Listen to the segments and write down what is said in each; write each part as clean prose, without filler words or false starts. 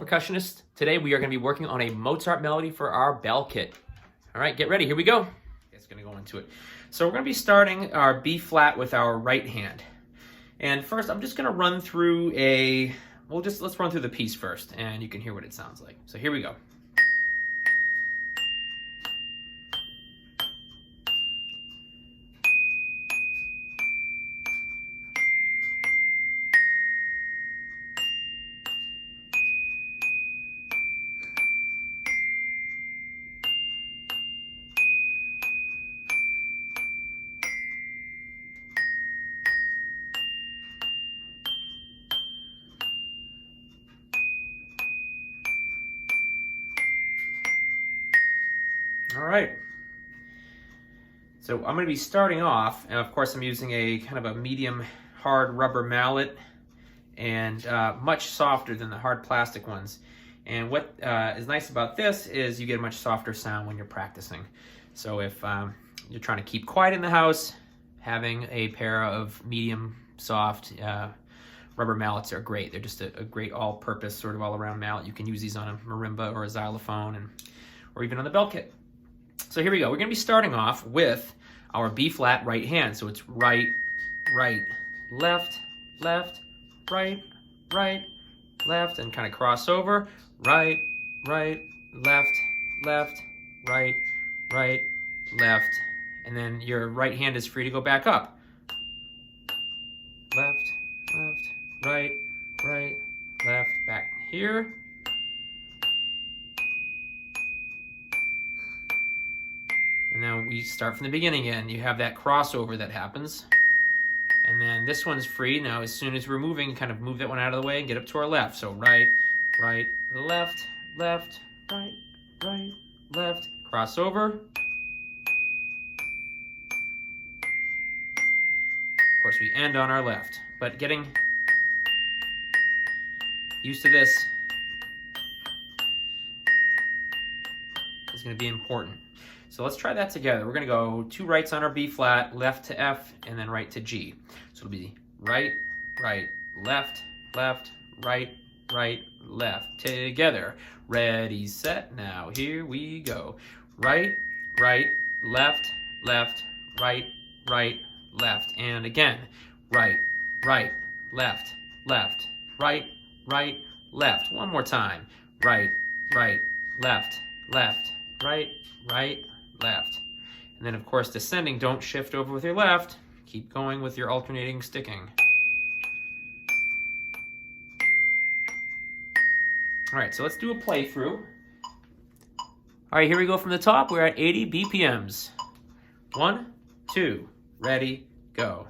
percussionist. Today we are going to be working on a Mozart melody for our bell kit. All right, get ready. Here we go. It's going to go into it. So we're going to be starting our B flat with our right hand. And first, I'm just going to run through let's run through the piece first, and you can hear what it sounds like. So here we go. All right. So I'm going to be starting off, and of course I'm using a kind of a medium hard rubber mallet, and much softer than the hard plastic ones. And what is nice about this is you get a much softer sound when you're practicing. So if you're trying to keep quiet in the house, having a pair of medium soft rubber mallets are great. They're just a great all-purpose sort of all-around mallet. You can use these on a marimba or a xylophone, or even on the bell kit. So here we go. We're going to be starting off with our B flat right hand. So it's right, right, left, left, right, right, left, and kind of cross over. Right, right, left, left, right, right, left. And then your right hand is free to go back up. Left, left, right, right, left, back here. And then we start from the beginning again. You have that crossover that happens. And then this one's free. Now, as soon as we're moving, kind of move that one out of the way and get up to our left. So right, right, left, left, right, right, left. Crossover. Of course, we end on our left. But getting used to this is going to be important. So let's try that together. We're going to go two rights on our B flat, left to F, and then right to G. So it'll be right, right, left, left, right, right, left. Together. Ready, set, now here we go. Right, right, left, left, right, right, left. And again, right, right, left, left, right, right, left. One more time. Right, right, left, left, right, right, left. And then, of course, descending, don't shift over with your left. Keep going with your alternating sticking. All right, so let's do a playthrough. All right, here we go from the top. We're at 80 BPMs. 1, 2, ready, go.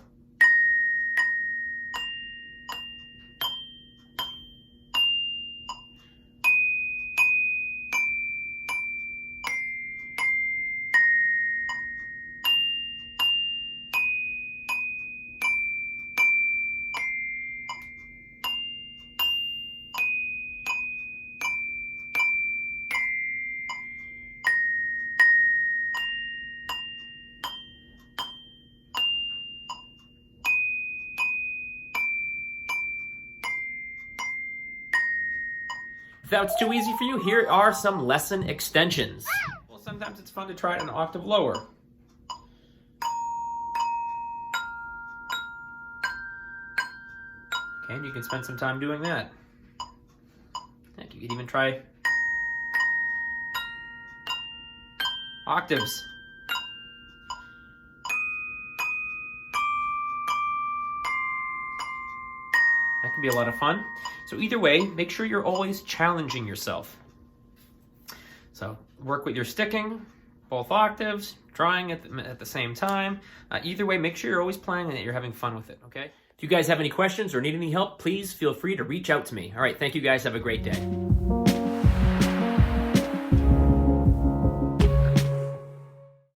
If that's too easy for you, here are some lesson extensions. Well, sometimes it's fun to try it an octave lower. Okay, and you can spend some time doing that. Heck, you could even try octaves. That can be a lot of fun. So either way, make sure you're always challenging yourself. So work with your sticking, both octaves, trying at the same time. Either way, make sure you're always playing and that you're having fun with it, okay? If you guys have any questions or need any help, please feel free to reach out to me. All right, thank you guys. Have a great day.